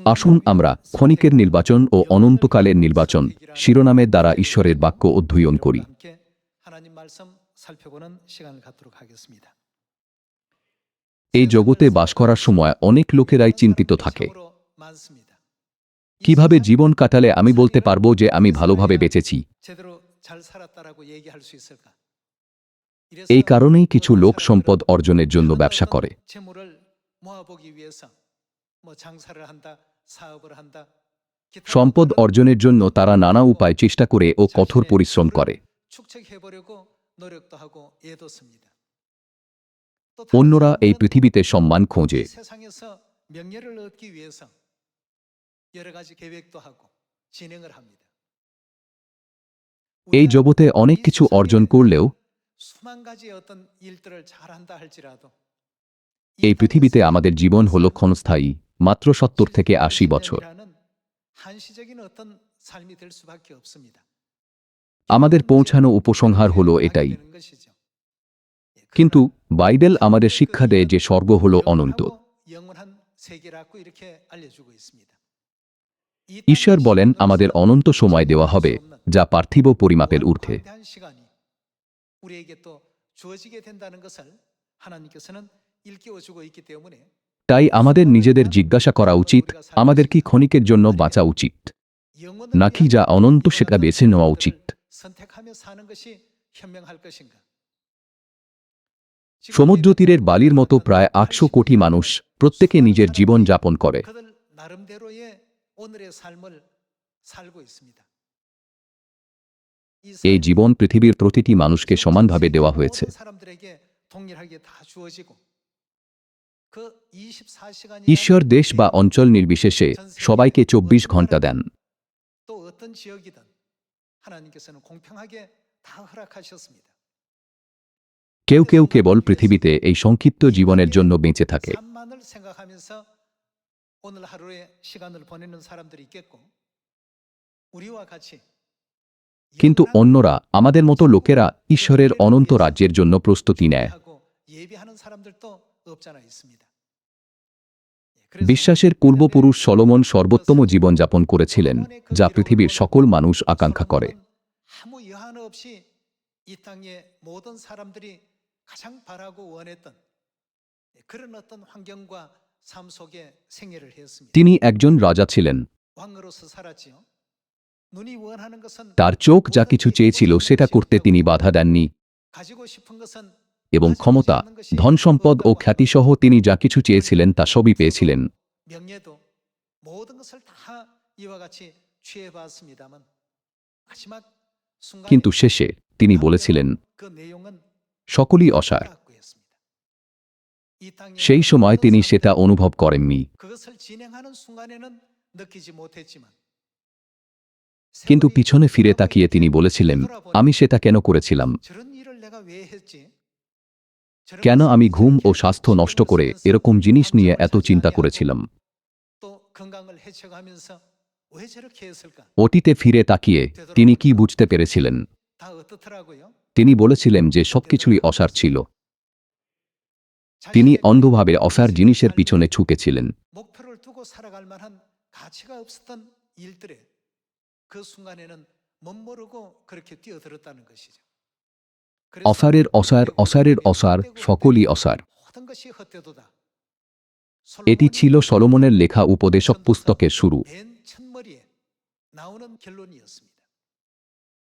আসুন আমরা ক্ষণিকের নির্বাচন ও অনন্তকালের নির্বাচন শিরোনামের দ্বারা ঈশ্বরের বাক্য অধ্যয়ন করি। এই জগতে বাস করার সময় অনেক লোকেরাই চিন্তিত থাকে, কিভাবে জীবন কাটালে আমি বলতে পারবো যে আমি ভালোভাবে বেঁচেছি। এই কারণেই কিছু লোক সম্পদ অর্জনের জন্য ব্যবসা করে। সম্পদ অর্জনের জন্য তারা নানা উপায় চেষ্টা করে ও কঠোর পরিশ্রম করে। অন্যরা এই পৃথিবীতে সম্মান খোঁজে। এই জগতে অনেক কিছু অর্জন করলেও এই পৃথিবীতে আমাদের জীবন হল ক্ষণস্থায়ী, মাত্র 70 থেকে 80 বছর। আমাদের পৌঁছানো উপসংহার হল এটাই। কিন্তু বাইবেল আমাদের শিক্ষা দেয় যে স্বর্গ হল অনন্ত। ঈশ্বর বলেন আমাদের অনন্ত সময় দেওয়া হবে, যা পার্থিব পরিমাপের ঊর্ধ্বে। তাই আমাদের নিজেদের জিজ্ঞাসা করা উচিত, আমাদের কি ক্ষণিকের জন্য বাঁচা উচিত, নাকি যা অনন্ত সেটা বেছে নেওয়া উচিত। সমুদ্র তীরের বালির মতো প্রায় 800 কোটি মানুষ প্রত্যেকে নিজের জীবন যাপন করে। এই জীবন পৃথিবীর প্রতিটি মানুষকে সমানভাবে দেওয়া হয়েছে। ঈশ্বর দেশ বা অঞ্চল নির্বিশেষে সবাইকে 24 ঘন্টা দেন। কেউ কেউ কেবল পৃথিবীতে এই সংক্ষিপ্ত জীবনের জন্য বেঁচে থাকে। কিন্তু অন্যরা, আমাদের মতো লোকেরা, ঈশ্বরের অনন্ত রাজ্যের জন্য প্রস্তুতি নেয়। বিশ্বাসের পূর্বপুরুষ সলোমন সর্বোত্তম জীবনযাপন করেছিলেন, যা পৃথিবীর সকল মানুষ আকাঙ্ক্ষা করে। তিনি একজন রাজা ছিলেন। তার চোখ যা কিছু চেয়েছিল সেটা করতে তিনি বাধা দেননি, এবং ক্ষমতা, ধন সম্পদ ও খ্যাতিসহ তিনি যা কিছু চেয়েছিলেন তা সবই পেয়েছিলেন। কিন্তু শেষে তিনি বলেছিলেন, সকলই অসার। সেই সময় তিনি সেটা অনুভব করেননি। কিন্তু পিছনে ফিরে তাকিয়ে তিনি বলেছিলেন, আমি সেটা কেন করেছিলাম? কেন আমি ঘুম ও স্বাস্থ্য নষ্ট করে এরকম জিনিস নিয়ে এত চিন্তা করেছিলাম? অতীতে ফিরে তাকিয়ে তিনি কি বুঝতে পেরেছিলেন? তিনি বলেছিলেন যে সবকিছুই অসার ছিল। তিনি অন্ধভাবে অসার জিনিসের পিছনে ছুটেছিলেন। অসারের অসার, অসারের অসার, সকলই অসার। এটি ছিল সলোমনের লেখা উপদেশক পুস্তকের শুরু।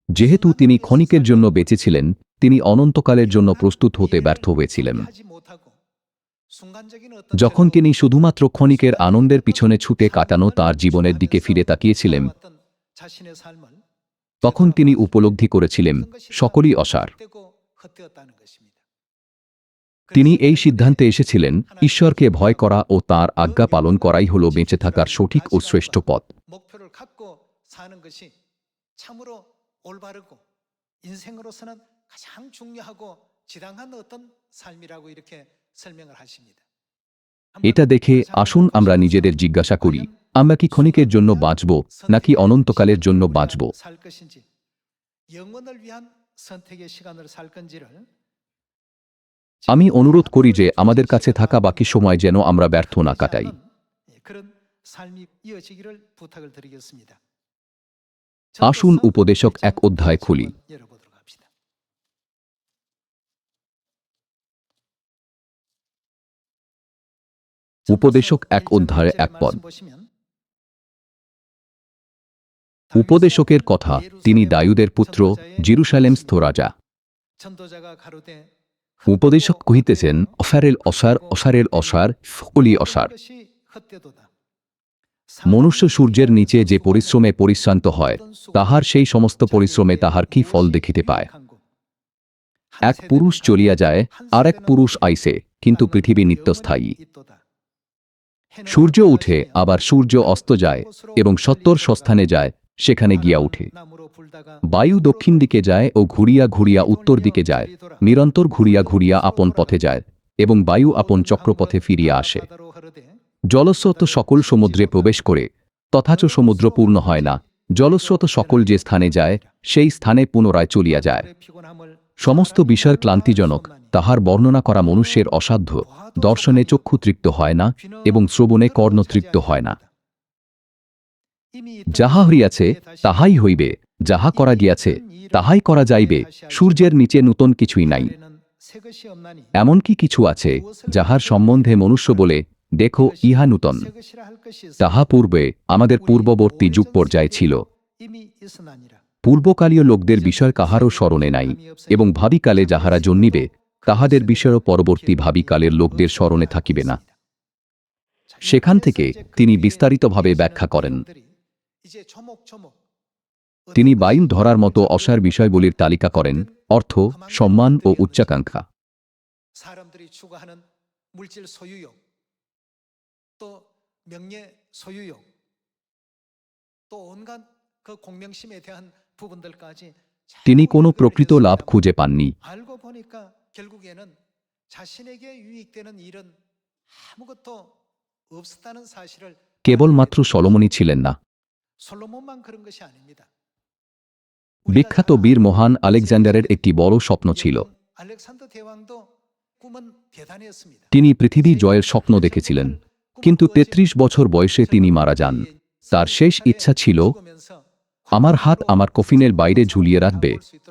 যেহেতু তিনি ক্ষণিকের জন্য বেঁচেছিলেন, তিনি অনন্তকালের জন্য প্রস্তুত হতে ব্যর্থ হয়েছিলেন। যখন তিনি শুধুমাত্র ক্ষণিকের আনন্দের পিছনে ছুটে কাটানো তাঁর জীবনের দিকে ফিরে তাকিয়েছিলেন, তখন তিনি উপলব্ধি করেছিলেন সকলই অসার। তিনি এই সিদ্ধান্তে এসেছিলেন, ঈশ্বরকে ভয় করা ও তাঁর আজ্ঞা পালন করাই হল বেঁচে থাকার সঠিক ও শ্রেষ্ঠ পথ। এটা দেখে আসুন আমরা নিজেদের জিজ্ঞাসা করি, আমরা কি ক্ষণিকের জন্য বাঁচব, নাকি অনন্তকালের জন্য বাঁচব? আমি অনুরোধ করি যে আমাদের কাছে থাকা বাকি সময় যেন আমরা ব্যর্থ না কাটাই। 삶이 이어지기를 부탁을 드리겠습니다. আসুন উপদেশক 1 অধ্যায় খুলি। 열어보도록 합시다. উপদেশক 1 অধ্যায় 1 পদ। 보시면 উপদেশকের কথা, তিনি দায়ুদের পুত্র, জেরুসালেমস্থ রাজা। 전도자가 가로되 উপদেশক কহিতেছেন, অসারেল অসার, অসারেল অসার, ফলি অসার। 것이 헛되도다. মনুষ্য সূর্যের নিচে যে পরিশ্রমে পরিশ্রান্ত হয়, তাহার সেই সমস্ত পরিশ্রমে তাহার কি ফল দেখিতে পায়? এক পুরুষ চলিয়া যায়, আর এক পুরুষ আইসে, কিন্তু পৃথিবী নিত্যস্থায়ী। সূর্য উঠে, আবার সূর্য অস্ত যায়, এবং সত্তর স্বস্থানে যায়, সেখানে গিয়া উঠে। বায়ু দক্ষিণ দিকে যায় ও ঘুরিয়া ঘুরিয়া উত্তর দিকে যায়, নিরন্তর ঘুরিয়া ঘুরিয়া আপন পথে যায়, এবং বায়ু আপন চক্রপথে ফিরিয়া আসে। জলস্রোত সকল সমুদ্রে প্রবেশ করে, তথাচ সমুদ্র পূর্ণ হয় না। জলস্রোত সকল যে স্থানে যায়, সেই স্থানে পুনরায় চলিয়া যায়। সমস্ত বিষয়ের ক্লান্তিজনক, তাহার বর্ণনা করা মনুষ্যের অসাধ্য। দর্শনে চক্ষু তৃপ্ত হয় না, এবং শ্রবণে কর্ণ তৃপ্ত হয় না। যাহা হইয়াছে তাহাই হইবে, যাহা করা গিয়াছে তাহাই করা যাইবে। সূর্যের নিচে নূতন কিছুই নাই। এমনকি কিছু আছে, যাহার সম্বন্ধে মনুষ্য বলে, দেখো ইহা নূতন। তাহা পূর্বে আমাদের পূর্ববর্তী যুগ পর্যায়ে ছিল। পূর্বকালীয় লোকদের বিষয় কাহারও স্মরণে নাই, এবং ভাবিকালে যাহারা জন্মিবে, তাহাদের বিষয়ও পরবর্তী ভাবিকালের লোকদের স্মরণে থাকিবে না। সেখান থেকে তিনি বিস্তারিতভাবে ব্যাখ্যা করেন। তিনি বায়ু ধরার মতো অসার বিষয়গুলির তালিকা করেন, অর্থ, সম্মান ও উচ্চাকাঙ্ক্ষা। 사람들이 추구하는 물질 소유욕, 또 명예 소유욕, 또 온갖 그 공명심에 대한 부분들까지 তিনি কোনো প্রকৃত লাভ খুঁজে পাননি। 알고 보니까 결국에는 자신에게 유익되는 일은 아무것도 없었다는 사실을 কেবলমাত্র সলোমনই ছিলেন না। 솔로몬만 그런 것이 아닙니다. বিখ্যাত বীর মহান আলেকজান্ডারের একটি বড় স্বপ্ন ছিল। 알렉산더 대왕도 꿈은 대단했습니다. তিনি পৃথিবী জয়ের স্বপ্ন দেখেছিলেন, কিন্তু 33 বছর বয়সে তিনি মারা যান। তার শেষ ইচ্ছা ছিল, আমার হাত আমার কফিনের বাইরে ঝুলিয়ে রাখবে,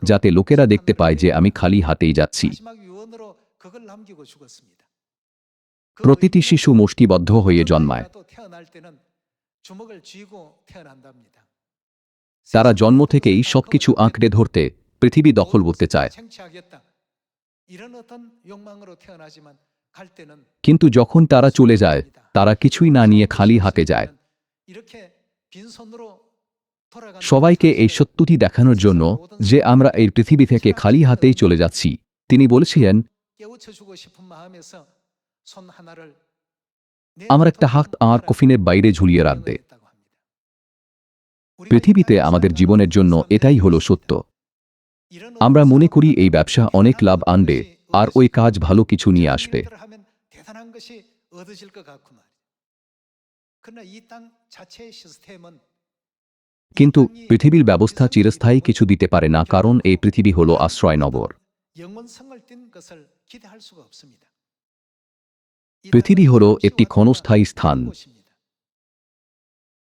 যাতে লোকেরা দেখতে পায় যে আমি খালি হাতেই যাচ্ছি। 마지막 유언으로 그걸 남기고 죽었습니다. প্রতিটি শিশু মুষ্টিবদ্ধ হয়ে জন্মায়। 또 태어날 때는 주먹을 쥐고 태어난답니다. তারা জন্ম থেকেই সবকিছু আঁকড়ে ধরতে, পৃথিবী দখল করতে চায়। 쟁취하겠다. 이런 어떤 욕망으로 태어나지만 갈 때는 কিন্তু যখন তারা চলে যায়, তারা কিছুই না নিয়ে খালি হাতে যায়। 이렇게 빈손으로 돌아가는 সবাইকে এই সত্যটি দেখানোর জন্য যে আমরা এই পৃথিবী থেকে খালি হাতেই চলে যাচ্ছি, তিনি বলেছিলেন, 깨우쳐 주고 싶은 마음에서 손 하나를 আমার একটা হাত আমার কফিনের বাইরে ঝুলিয়ে রাখবে। 했다고 합니다. পৃথিবীতে আমাদের জীবনের জন্য এটাই হলো সত্য। 이런 আমরা মনে করি এই ব্যবসা অনেক লাভ আনবে, আর ওই কাজ ভালো কিছু নিয়ে আসবে। 이런 하면 대단한 것이 얻어질 것 같고 말이죠. 그러나 이 땅 자체의 시스템은 কিন্তু পৃথিবীর ব্যবস্থা চিরস্থায়ী কিছু দিতে পারে না, কারণ এই পৃথিবী হলো আশ্রয়নগর। 영원성을 띤 것을 기대할 수가 없습니다. 이 পৃথিবী 땅은 হলো একটি 지옥 ক্ষণস্থায়ী স্থান। 곳입니다.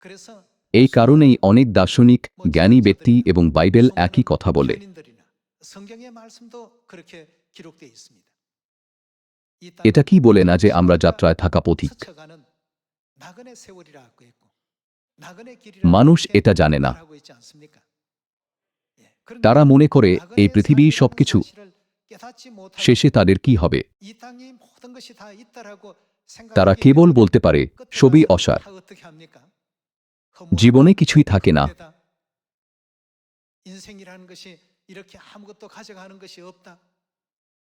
그래서 এই কারণেই অনেক দার্শনিক, জ্ঞানী ব্যক্তি এবং বাইবেল একই কথা বলে। 교인들이나 성경의 말씀도 그렇게 기록되어 있습니다. 이 땅은 এটা কি বলে না যে আমরা যাত্রায় থাকা পথিক? 스쳐가는 나그네 세월이라고 했고 나그네 মানুষ 길이라고 এটা জানে না। 말하고 있지 않습니까? 예. 그런데 তারা মনে করে এই পৃথিবী 나그네 সবকিছু, 사실을 깨닫지 못하고 শেষে তাদের কি হবে? 이 땅이 모든 것이 다 있다라고 তারা 생각하기 কেবল 때문에 বলতে পারে, 끝에 সবই 가서 অসার। 다 어떻게 합니까? জীবনে কিছুই থাকে না। 헛되다. 인생이라는 것이 이렇게 아무것도 가져가는 것이 없다.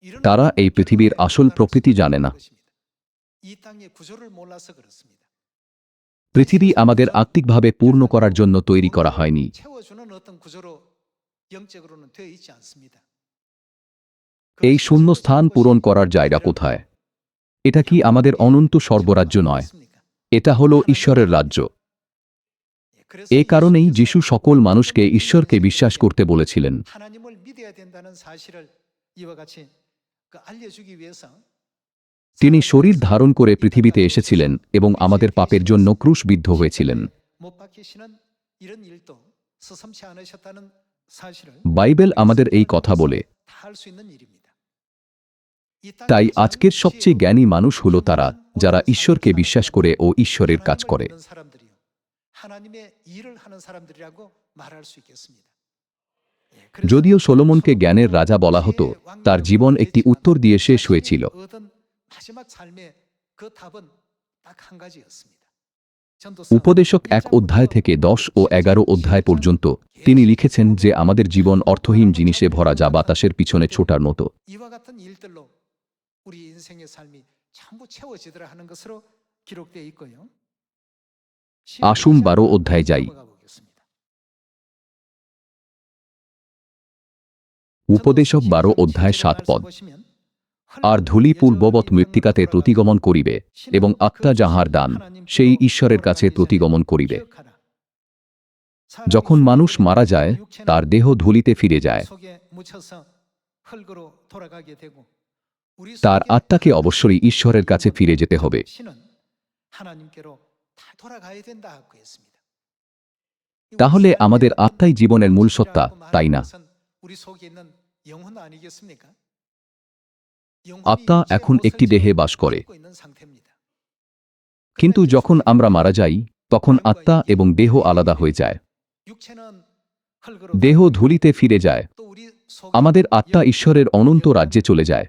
이런 তারা এই পৃথিবীর আসল প্রকৃতি জানে না। 것입니다. 이 땅의 구조를 몰라서 그렇습니다. পৃথিবী আমাদের আত্মিকভাবে পূর্ণ করার জন্য তৈরি করা হয়নি। 채워주는 어떤 구조로 영적으로는 되어 있지 않습니다. এই শূন্য স্থান পূরণ করার জায়গা কোথায়? এটা কি আমাদের অনন্ত স্বর্গরাজ্য নয়? এটা হলো ঈশ্বরের রাজ্য। এ কারণেই যিশু সকল মানুষকে ঈশ্বরকে বিশ্বাস করতে বলেছিলেন। 하나님을 믿어야 된다는 사실을 이와 같이 알려주기 위해서 তিনি শরীর ধারণ করে পৃথিবীতে এসেছিলেন এবং আমাদের পাপের জন্য ক্রুশবিদ্ধ হয়েছিলেন। 못 박히시는 이런 일도 서슴지 않으셨다는 사실을 বাইবেল আমাদের এই কথা বলে। 다 할 수 있는 일입니다. 이 땅에 তাই 가장 আজকের সবচেয়ে জ্ঞানী মানুষ হল তারা 경험한 যারা 모든 ঈশ্বরকে 사람들이 বিশ্বাস করে ও ঈশ্বরের কাজ 하나님을 করে। 믿는 사람들이요. 하나님의 일을 하는 사람들이라고 말할 수 있겠습니다. 예, 그래서 যদিও সলোমনকে জ্ঞানের রাজা বলা হতো, তার জীবন একটি উত্তর দিয়ে শেষ হয়েছিল। 얻은 마지막 삶의 그 답은 딱 한 가지였습니다. উপদেশক 1 অধ্যায় থেকে 10 ও 11 অধ্যায় পর্যন্ত তিনি লিখেছেন যে আমাদের জীবন অর্থহীন জিনিসে ভরা যা বাতাসের পিছনে ছোটার মতো। 이와 같은 일들로 우리 인생의 삶이 전부 채워지더라 하는 것으로 기록되어 있고요. আসুন 12 অধ্যায় যাই। 넘어가 보겠습니다. উপদেশক 12 অধ্যায় 7 পদ। 보시면 আর ধূলি পূর্ববৎ মৃত্তিকাতে প্রতিগমন করিবে এবং আত্মা যাহার দান সেই ঈশ্বরের কাছে প্রতিগমন করিবে। যখন মানুষ মারা যায় তার দেহ ধূলিতে ফিরে যায়, তার আত্মাকে অবশ্যই ঈশ্বরের কাছে ফিরে যেতে হবে। তাহলে আমাদের আত্মাই জীবনের মূল সত্তা, তাই না? আত্মা এখন একটি দেহে বাস করে, কিন্তু যখন আমরা মারা যাই তখন আত্মা এবং দেহ আলাদা হয়ে যায়। দেহ ধূলিতে ফিরে যায়, আমাদের আত্মা ঈশ্বরের অনন্ত রাজ্যে চলে যায়।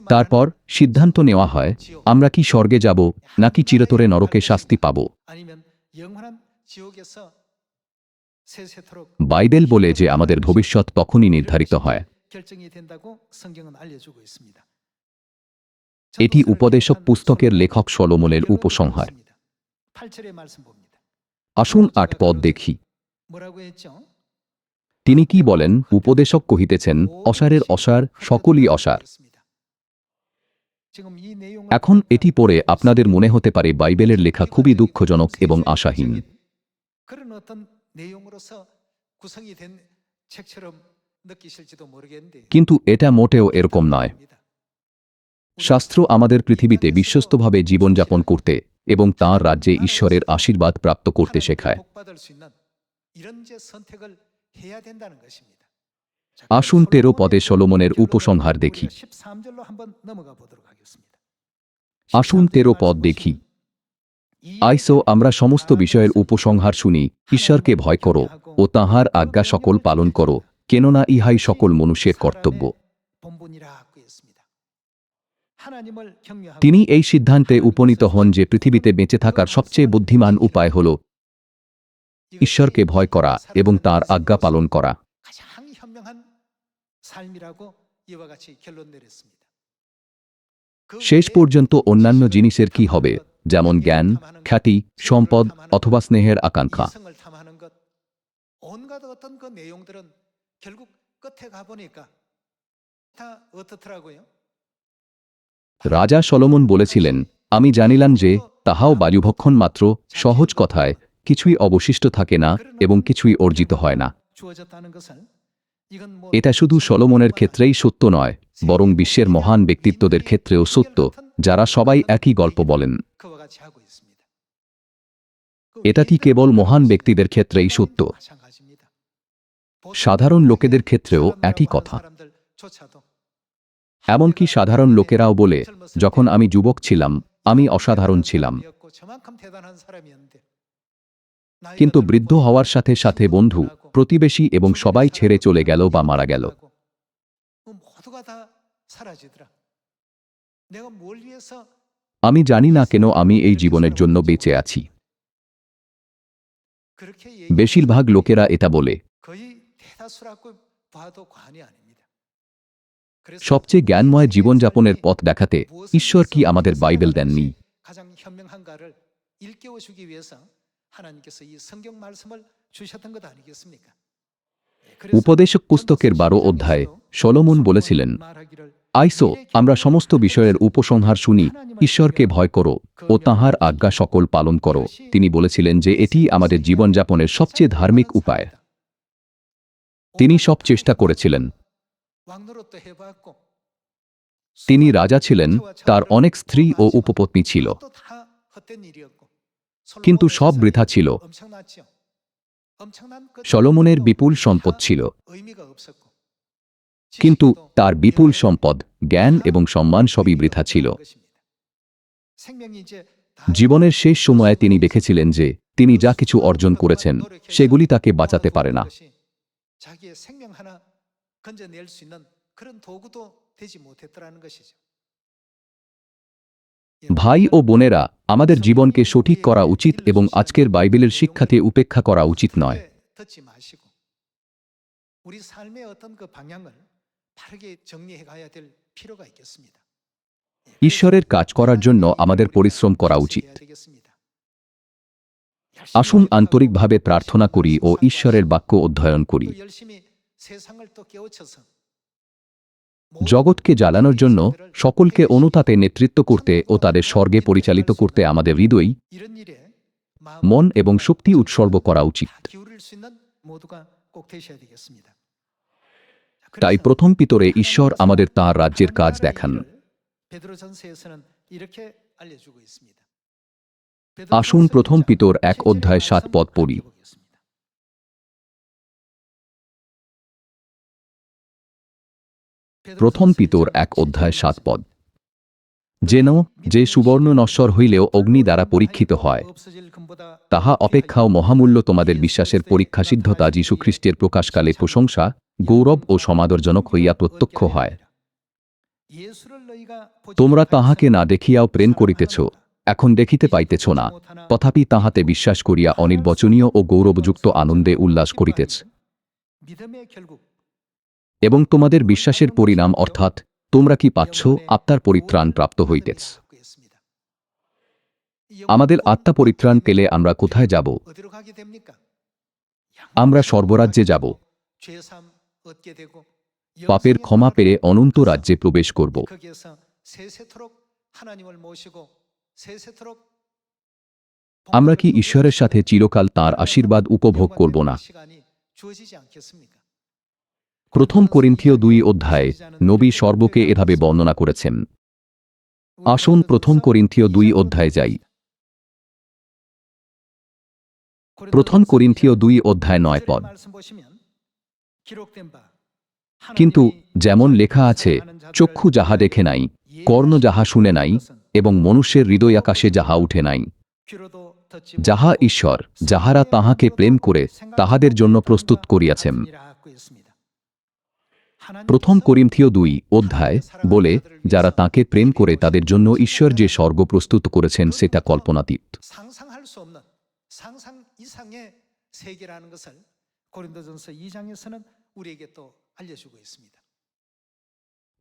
তারপর সিদ্ধান্ত নেওয়া হয় আমরা কি স্বর্গে যাব নাকি চিরতরে নরকে শাস্তি পাব। বাইবেল বলে যে আমাদের ভবিষ্যৎ তখনই নির্ধারিত হয়। এটি উপদেশক পুস্তকের লেখক সলোমনের উপসংহার। আসুন 8 পদ দেখি। তিনি কি বলেন? উপদেশক কহিতেছেন, অসারের অসার, সকলই অসার। এখন এটি পড়ে আপনাদের মনে হতে পারে বাইবেলের লেখা খুবই দুঃখজনক এবং আশাহীন। কিন্তু এটা মোটেও এরকম নয়। শাস্ত্র আমাদের পৃথিবীতে বিশ্বস্তভাবে জীবনযাপন করতে এবং তাঁর রাজ্যে ঈশ্বরের আশীর্বাদ প্রাপ্ত করতে শেখায়। আসুন 13 পদে সলোমনের উপসংহার দেখি। আসুন 13 পদ দেখি। আইসো আমরা সমস্ত বিষয়ের উপসংহার শুনি। ঈশ্বরকে ভয় করো ও তাঁহার আজ্ঞা সকল পালন করো, কেননা ইহাই সকল মনুষ্যের কর্তব্য। তিনি এই সিদ্ধান্তে উপনীত হন যে পৃথিবীতে বেঁচে থাকার সবচেয়ে বুদ্ধিমান উপায় হল ঈশ্বরকে ভয় করা এবং তাঁর আজ্ঞা পালন করা। শেষ পর্যন্ত অন্যান্য জিনিসের কি হবে, যেমন জ্ঞান, খ্যাতি, সম্পদ অথবা স্নেহের আকাঙ্ক্ষা। রাজা সলোমন বলেছিলেন, আমি জানিলাম যে তাহাও বায়ুভক্ষণ মাত্র, সহজ কথায় কিছুই অবশিষ্ট থাকে না এবং কিছুই অর্জিত হয় না। এটা শুধু সলোমনের ক্ষেত্রেই সত্য নয়, বরং বিশ্বের মহান ব্যক্তিত্বদের ক্ষেত্রেও সত্য, যারা সবাই একই গল্প বলেন। এটা কি কেবল মহান ব্যক্তিদের ক্ষেত্রেই সত্য? সাধারণ লোকেদের ক্ষেত্রেও একই কথা। এমনকি সাধারণ লোকেরাও বলে, যখন আমি যুবক ছিলাম আমি অসাধারণ ছিলাম, কিন্তু বৃদ্ধ হওয়ার সাথে সাথে বন্ধু, প্রতিবেশী এবং সবাই ছেড়ে চলে গেল বা মারা গেল। আমি জানি না কেন আমি এই জীবনের জন্য বেঁচে আছি। বেশিরভাগ লোকেরা এটা বলে। সবচেয়ে জ্ঞানময় জীবনযাপনের পথ দেখাতে ঈশ্বর কি আমাদের বাইবেল দেননি? উপদেশক পুস্তকের 12 অধ্যায়ে সলোমন বলেছিলেন, আইসো আমরা সমস্ত বিষয়ের উপসংহার শুনি, ঈশ্বরকে ভয় করো ও তাঁহার আজ্ঞা সকল পালন করো। তিনি বলেছিলেন যে এটি আমাদের জীবনযাপনের সবচেয়ে ধার্মিক উপায়। তিনি সব চেষ্টা করেছিলেন। তিনি রাজা ছিলেন, তার অনেক স্ত্রী ও উপপত্নী ছিল, কিন্তু সব বৃথা ছিল। সলোমনের বিপুল সম্পদ ছিল, কিন্তু তার বিপুল সম্পদ, জ্ঞান এবং সম্মান সবই বৃথা ছিল। জীবনের শেষ সময়ে তিনি দেখেছিলেন যে তিনি যা কিছু অর্জন করেছেন সেগুলি তাকে বাঁচাতে পারে না। ভাই ও বোনেরা, আমাদের জীবনকে সঠিক করা উচিত এবং আজকের বাইবেলের শিক্ষাকে উপেক্ষা করা উচিত নয়। 우리 삶의 어떤 그 방향을 바르게 정리해 가야 될 필요가 있겠습니다. ঈশ্বরের কাজ করার জন্য আমাদের পরিশ্রম করা উচিত। আসুন আন্তরিকভাবে প্রার্থনা করি ও ঈশ্বরের বাক্য অধ্যয়ন করি। জগৎকে জ্বালানোর জন্য সকলকে অনুতাপে নেতৃত্ব করতে ও তাদের স্বর্গে পরিচালিত করতে আমাদের হৃদয়, মন এবং শক্তি উৎসর্গ করা উচিত। তাই প্রথম পিতরে ঈশ্বর আমাদের তাঁর রাজ্যের কাজ দেখান। আসুন প্রথম পিতর 1:7 পড়ি। প্রথম পিতর 1:7 যেন যে সুবর্ণ নশ্বর হইলেও অগ্নি দ্বারা পরীক্ষিত হয়, তাহা অপেক্ষাও মহামূল্য তোমাদের বিশ্বাসের পরীক্ষা সিদ্ধতা যীশুখ্রিস্টের প্রকাশকালে প্রশংসা, গৌরব ও সমাদরজনক হইয়া প্রত্যক্ষ হয়। তোমরা তাহাকে না দেখিয়াও প্রেম করিতেছ, এখন দেখিতে পাইতেছ না, তথাপি তাহাতে বিশ্বাস করিয়া অনির্বচনীয় ও গৌরবযুক্ত আনন্দে উল্লাস করিতেছ। এবং তোমাদের বিশ্বাসের পরিণাম অর্থাৎ তোমরা কি পাচ্ছ, আত্মার পরিত্রাণ প্রাপ্ত হইতেছ। আমাদের আত্মা পরিত্রাণ পেলে আমরা কোথায় যাব? আমরা স্বর্গরাজ্যে যাব। পাপের ক্ষমা পেয়ে অনন্ত রাজ্যে প্রবেশ করব। আমরা কি ঈশ্বরের সাথে চিরকাল তাঁর আশীর্বাদ উপভোগ করব না? প্রথম করিন্থীয় 2 নবী সর্বকে এভাবে বর্ণনা করেছেন। আসুন প্রথম করিন্থীয় 2 যাই। প্রথম করিন্থীয় 2:9 কিন্তু যেমন লেখা আছে, চক্ষু যাহা দেখে নাই, কর্ণ যাহা শুনে নাই, এবং মনুষ্যের হৃদয় আকাশে যাহা উঠে নাই, যাহা ঈশ্বর যাহারা তাহাকে প্রেম করে তাহাদের জন্য প্রস্তুত করিয়াছেন। প্রথম করিন্থীয় 2 বলে, যারা তাঁকে প্রেম করে তাদের জন্য ঈশ্বর যে স্বর্গ প্রস্তুত করেছেন সেটা কল্পনাতীত। 상상할 수 없는 상상 이상의 세계라는 것을 고린도전서 2장에서는 우리에게 또 알려주고 있습니다.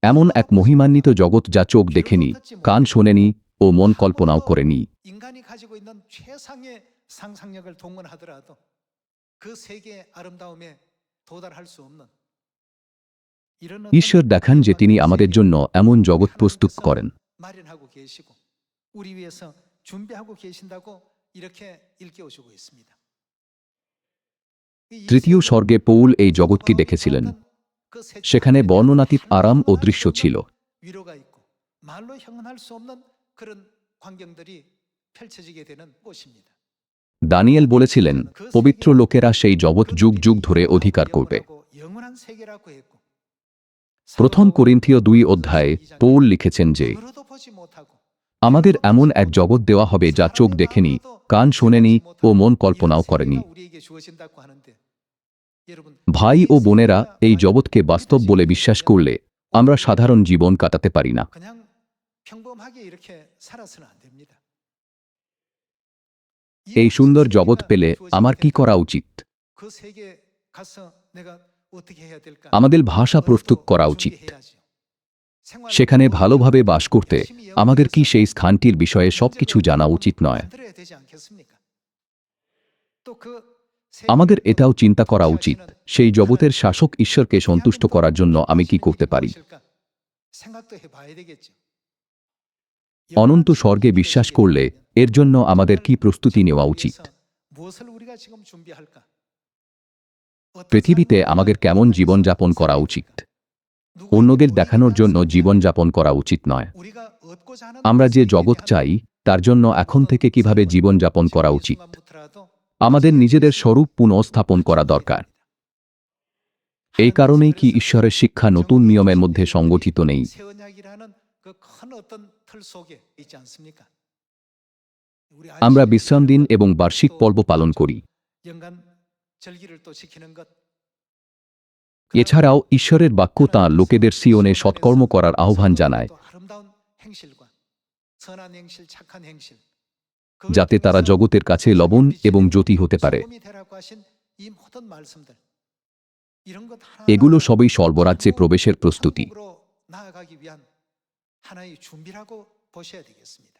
এমন এক মহিমান্বিত জগৎ যা চোখ দেখেনি, কান শোনেনি ও মন কল্পনাও করেনি। 인간이 가지고 있는 최상의 상상력을 동원하더라도 그 세계의 아름다움에 도달할 수 없는 이런 ঈশ্বর দেখান যে তিনি আমাদের জন্য এমন জগৎ প্রস্তুত করেন। 마련하고 계시고 우리 위해서 준비하고 계신다고 이렇게 일깨워주고 있습니다. তৃতীয় স্বর্গে পৌল এই জগৎকে দেখেছিলেন। সেখানে বর্ণনাতীত আরাম ও দৃশ্য ছিল। 위로가 있고 말로 형언할 수 없는 그런 광경들이 펼쳐지게 되는 곳입니다. দানিয়েল বলেছিলেন, পবিত্র লোকেরা সেই জগৎ যুগ যুগ ধরে অধিকার করবে। 영원한 세계라고 했고 প্রথম করিন্থীয় 2 পৌল লিখেছেন যে 눈으로도 보지 못하고 আমাদের এমন এক জগৎ দেওয়া হবে যা চোখ দেখেনি, কান শোনেনি ও মন কল্পনাও করেনি। 우리에게 주어진다고 하는데 여러분 ভাই ও বোনেরা, এই জগৎকে বাস্তব বলে বিশ্বাস করলে আমরা সাধারণ জীবন কাটাতে পারি না। 그냥 평범하게 이렇게 살아서는 안 됩니다. এই সুন্দর জগৎ পেলে আমার কি করা উচিত? 그 세계에 가서 내가 어떻게 해야 될까? আমাদের ভাষা প্রস্তুত করা উচিত। সেখানে ভালোভাবে বাস করতে আমাদের কি সেই স্থানটির বিষয়ে সবকিছু জানা উচিত নয়? আমাদের এটাও চিন্তা করা উচিত, সেই জগতের শাসক ঈশ্বরকে সন্তুষ্ট করার জন্য আমি কি করতে পারি? অনন্ত স্বর্গে বিশ্বাস করলে এর জন্য আমাদের কি প্রস্তুতি নেওয়া উচিত? পৃথিবীতে আমাদের কেমন জীবনযাপন করা উচিত? অন্যদের দেখানোর জন্য জীবনযাপন করা উচিত নয়। 우리가 얻고자 하는 আমরা যে 세계에 জগৎ 대한 চাই তার জন্য এখন থেকে কিভাবে জীবনযাপন করা উচিত, 지금부터라도 আমাদের নিজেদের স্বরূপ পুনঃস্থাপন করা দরকার। এই কারণেই কি ঈশ্বরের শিক্ষা নতুন নিয়মের মধ্যে সংগঠিত নেই? 새 언약이라는 그 큰 어떤 틀 속에 있지 않습니까? 우리 আমরা 안식일 বিশ্রাম দিন এবং বার্ষিক 또 পর্ব পালন করি। 연간 절기를 또 지키는 것. এছাড়াও ঈশ্বরের বাক্য তাঁর লোকেদের সিওনে সৎকর্ম করার আহ্বান জানায়, 또 아름다운 행실과 선한 행실, 착한 행실. যাতে তারা জগতের কাছে লবণ এবং জ্যোতি হতে পারে। 소금이 되라고 하신 이 모든 말씀들. 이런 것 এগুলো 하나하나 সবই স্বর্গরাজ্যে প্রবেশের প্রস্তুতি। 천국으로 나아가기 위한 하나의 준비라고 보셔야 되겠습니다.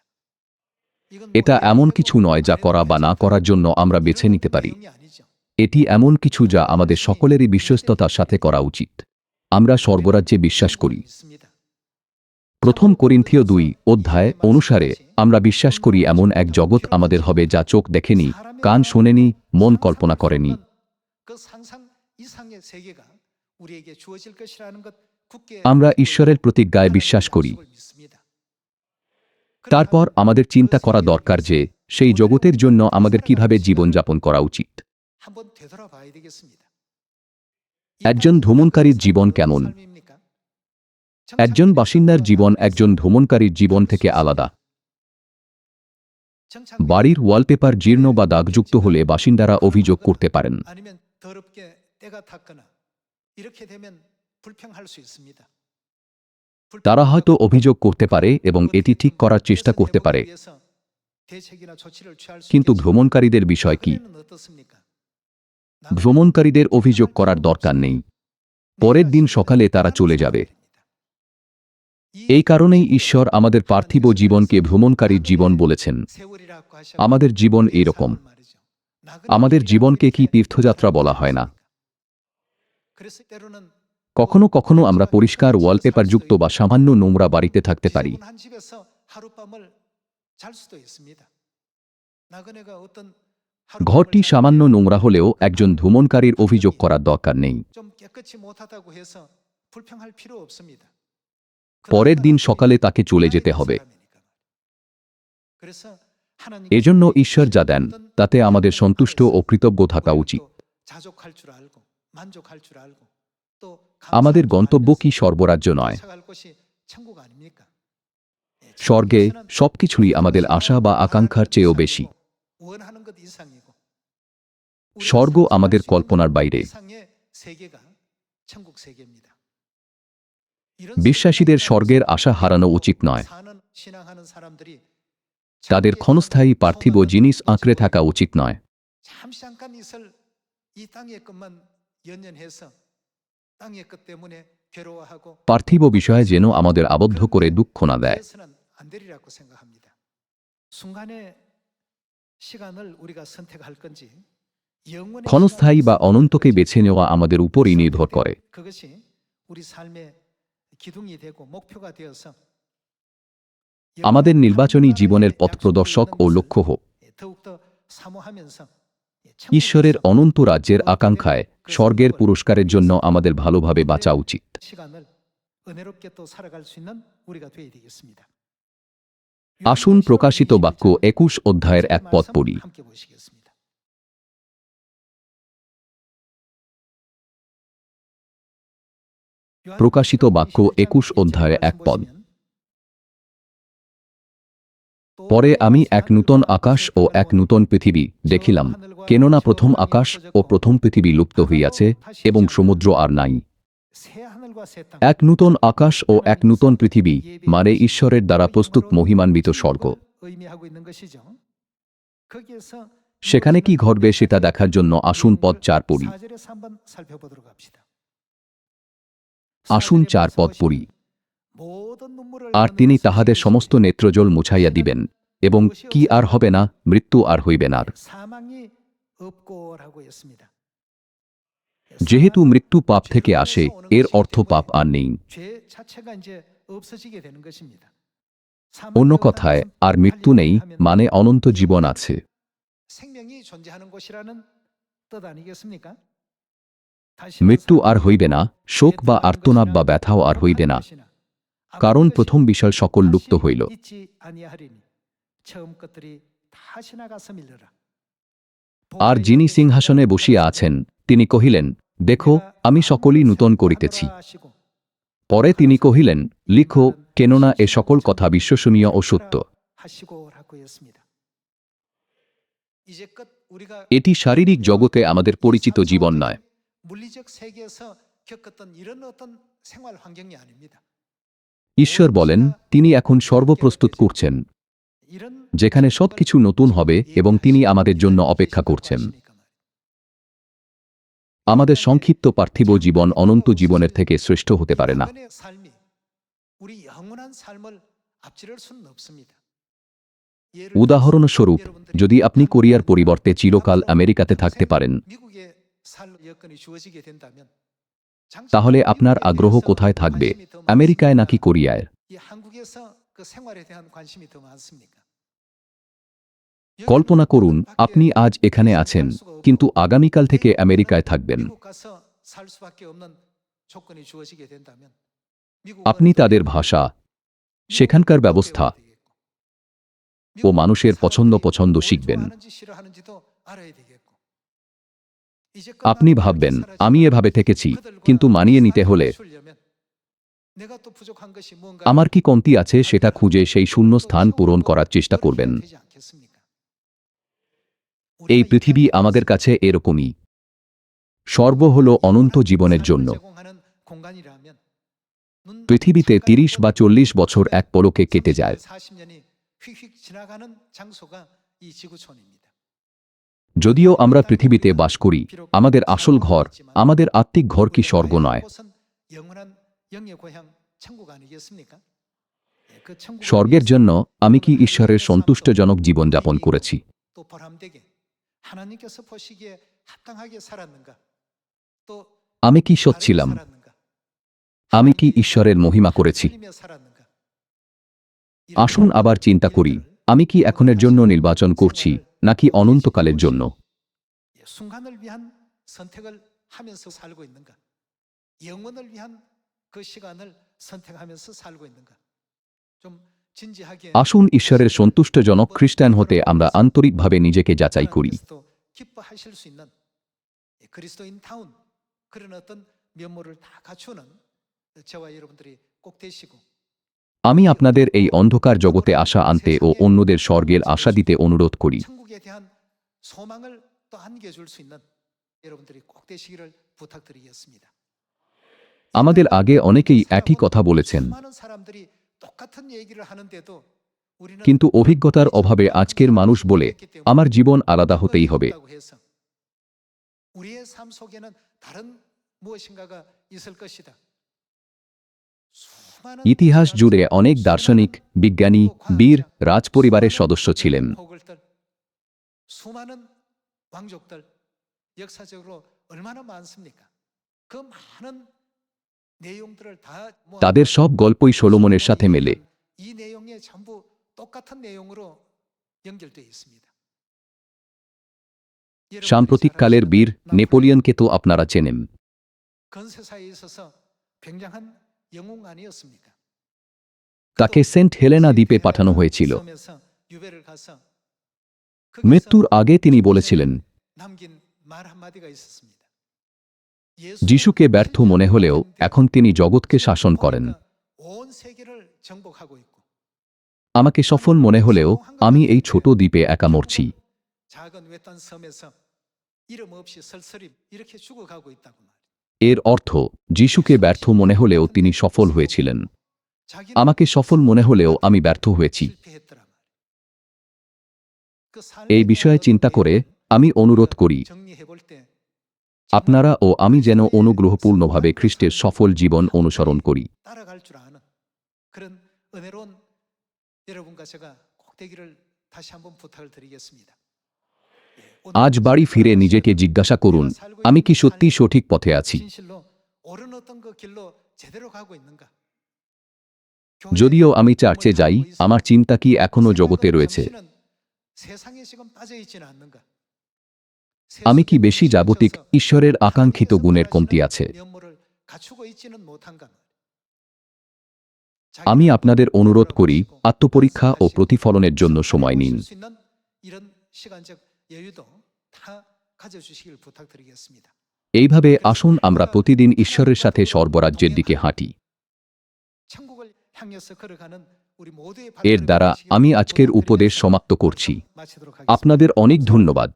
이건 뭐 এটা এমন কিছু 해도 নয় যা 안 해도 করা বা না 괜찮다. করার জন্য আমরা বেছে 이런 নিতে পারি। 내용이 아니죠. এটি এমন কিছু যা আমাদের সকলেরই বিশ্বস্ততার সাথে করা উচিত। আমরা স্বর্গরাজ্যে বিশ্বাস করি। 믿습니다. প্রথম কোরিন্থীয় 2 অধ্যায় অনুসারে আমরা বিশ্বাস করি এমন এক জগৎ আমাদের হবে যা চোখ দেখেনি, কান শোনেনি, মন কল্পনা করেনি। 그 상상 이상의 세계가 우리에게 주어질 것이라는 것 굳게 আমরা ঈশ্বরের প্রতিজ্ঞায় বিশ্বাস করি। 믿습니다. তারপর আমাদের চিন্তা করা দরকার যে সেই জগতের জন্য আমাদের কিভাবে জীবনযাপন করা উচিত। 한번 되돌아봐야 되겠습니다. একজন ভ্রমণকারীর জীবন কেমন? একজন বাসিন্দার জীবন একজন ভ্রমণকারীর জীবন থেকে আলাদা। বাড়ির ওয়ালপেপার জীর্ণ বা দাগযুক্ত হলে বাসিন্দারা অভিযোগ করতে পারেন। 아니면 더럽게 때가 탔거나 이렇게 되면 불평할 수 있습니다. তারা হয়তো অভিযোগ করতে পারে এবং এটি ঠিক করার চেষ্টা করতে পারে। 대책이나 조치를 취할 수 কিন্তু 있겠지만 ভ্রমণকারীদের বিষয় কি? 그때는 어떻습니까? ভ্রমণকারীদের অভিযোগ করার দরকার নেই। পরের দিন সকালে তারা চলে যাবে। এই কারণেই ঈশ্বর আমাদের পার্থিব জীবনকে ভ্রমণকারীর জীবন বলেছেন। আমাদের জীবন এইরকম। আমাদের জীবনকে কি তীর্থযাত্রা বলা হয় না? কখনো কখনো আমরা পরিষ্কার ওয়ালপেপারযুক্ত বা সামান্য নোংরা বাড়িতে থাকতে পারি। ঘরটি সামান্য নোংরা হলেও একজন ভ্রমণকারীর অভিযোগ করার দরকার নেই। পরের দিন সকালে তাকে চলে যেতে হবে। এজন্য ঈশ্বর যা দেন তাতে আমাদের সন্তুষ্ট ও কৃতজ্ঞ থাকা উচিত। আমাদের গন্তব্য কি স্বর্গরাজ্য নয়? স্বর্গে সবকিছুই আমাদের আশা বা আকাঙ্ক্ষার চেয়েও বেশি। স্বর্গ আমাদের কল্পনার বাইরে। বিশ্বাসীদের স্বর্গের আশা হারানো উচিত নয়। তাদের ক্ষণস্থায়ী পার্থিব জিনিস আঁকড়ে থাকা উচিত নয়। পার্থিব বিষয়ে যেন আমাদের আবদ্ধ করে দুঃখ না দেয়। ক্ষণস্থায়ী বা অনন্তকে বেছে নেওয়া আমাদের উপরই নির্ভর করে। আমাদের নির্বাচনী জীবনের পথপ্রদর্শক ও লক্ষ্য হোক ঈশ্বরের অনন্ত রাজ্যের আকাঙ্ক্ষায় স্বর্গের পুরস্কারের জন্য আমাদের ভালোভাবে বাঁচা উচিত। আসুন প্রকাশিত বাক্য 21 অধ্যায়ের 1 পদ পড়ি। প্রকাশিত বাক্য 21 অধ্যায়ের 1 পদ। পরে আমি এক নূতন আকাশ ও এক নূতন পৃথিবী দেখিলাম, কেননা প্রথম আকাশ ও প্রথম পৃথিবী লুপ্ত হইয়াছে এবং সমুদ্র আর নাই। এক নূতন আকাশ ও এক নূতন পৃথিবী মানে ঈশ্বরের দ্বারা প্রস্তুত মহিমান্বিত স্বর্গ। সেখানে কি ঘটবে সেটা দেখার জন্য আসুন পদ 4 পড়ি। আসুন 4 পদ পড়ি। আর তিনি তাহাদের সমস্ত নেত্রজল মুছাইয়া দিবেন এবং কি আর হবে না, মৃত্যু আর হইবে না। যেহেতু মৃত্যু পাপ থেকে আসে, এর অর্থ পাপ আর নেই। অন্য কথায় আর মৃত্যু নেই মানে অনন্ত জীবন আছে। মৃত্যু আর হইবে না, শোক বা আর্তনাদ বা ব্যথাও আর হইবে না, কারণ প্রথম বিষয় সকল লুপ্ত হইল। আর যিনি সিংহাসনে বসিয়া আছেন, তিনি কহিলেন, দেখো, আমি সকলই নূতন করিতেছি। পরে তিনি কহিলেন, লিখো, কেননা এ সকল কথা বিশ্বসনীয় ও সত্য। এটি শারীরিক জগতে আমাদের পরিচিত জীবন নয়। ঈশ্বর বলেন, তিনি এখন সর্বপ্রস্তুত করছেন, যেখানে সবকিছু নতুন হবে এবং তিনি আমাদের জন্য অপেক্ষা করছেন। আমাদের সংক্ষিপ্ত পার্থিব জীবন অনন্ত জীবনের থেকে শ্রেষ্ঠ হতে পারে না। উদাহরণস্বরূপ, যদি আপনি কোরিয়ার পরিবর্তে চিরকাল আমেরিকাতে থাকতে পারেন, তাহলে আপনার আগ্রহ কোথায় থাকবে, আমেরিকায় নাকি কোরিয়ায়? কল্পনা করুন, আপনি আজ এখানে আছেন, কিন্তু আগামীকাল থেকে আমেরিকায় থাকবেন। আপনি তাদের ভাষা, সেখানকার ব্যবস্থা ও মানুষের পছন্দ শিখবেন। আপনি ভাববেন, আমি এভাবে থেকেছি, কিন্তু মানিয়ে নিতে হলে আমার কি কমতি আছে সেটা খুঁজে সেই শূন্য স্থান পূরণ করার চেষ্টা করবেন। এই পৃথিবী আমাদের কাছে এরকমই। স্বর্গ হল অনন্ত জীবনের জন্য। পৃথিবীতে ৩০ বা ৪০ বছর এক পলকে কেটে যায়। যদিও আমরা পৃথিবীতে বাস করি, আমাদের আসল ঘর, আমাদের আত্মিক ঘর কি স্বর্গ নয়? স্বর্গের জন্য আমি কি ঈশ্বরের সন্তুষ্টজনক জীবনযাপন করেছি? আমি কি সৎ ছিলাম? আমি কি ঈশ্বরের মহিমা করেছি? আসুন আবার চিন্তা করি, আমি কি এখনের জন্য নির্বাচন করছি নাকি অনন্তকালের জন্য? আসুন ঈশ্বরের সন্তুষ্টজনক খ্রিস্টান হতে আমরা আন্তরিকভাবে নিজেকে যাচাই করি। আমি আপনাদের এই অন্ধকার জগতে আশা আনতে ও অন্যদের স্বর্গের আশা দিতে অনুরোধ করি। আমাদের আগে অনেকেই একই কথা বলেছেন, কিন্তু অভিজ্ঞতার অভাবে আজকের মানুষ বলে, আমার জীবন আলাদা হতেই হবে। ইতিহাস জুড়ে অনেক দার্শনিক, বিজ্ঞানী, বীর রাজপরিবারের সদস্য ছিলেন। তাদের সব গল্পই সলোমনের সাথে মেলে। সাম্প্রতিককালের বীর নেপোলিয়নকে তো আপনারা চেনেন। তাকে সেন্ট হেলেনা দ্বীপে পাঠানো হয়েছিল। মৃত্যুর আগে তিনি বলেছিলেন, যিশুকে ব্যর্থ মনে হলেও এখন তিনি জগৎকে শাসন করেন। আমাকে সফল মনে হলেও আমি এই ছোট দ্বীপে একা মরছি। এর অর্থ, যিশুকে ব্যর্থ মনে হলেও তিনি সফল হয়েছিলেন। আমাকে সফল মনে হলেও আমি ব্যর্থ হয়েছি। এই বিষয়ে চিন্তা করে আমি অনুরোধ করি, আপনারা ও আমি যেন অনুগ্রহপূর্ণভাবে খ্রিস্টের সফল জীবন অনুসরণ করি। আজ বাড়ি ফিরে নিজেকে জিজ্ঞাসা করুন, আমি কি সত্যি সঠিক পথে আছি? যদিও আমি চার্চে যাই, আমার চিন্তা কি এখনো জগতে রয়েছে? আমি কি বেশি জাগতিক ঈশ্বরের আকাঙ্ক্ষিত গুণের কমতি আছে? আমি আপনাদের অনুরোধ করি আত্মপরীক্ষা ও প্রতিফলনের জন্য সময় নিন। এইভাবে আসুন আমরা প্রতিদিন ঈশ্বরের সাথে স্বর্গরাজ্যের দিকে হাঁটি। এর দ্বারা আমি আজকের উপদেশ সমাপ্ত করছি। আপনাদের অনেক ধন্যবাদ।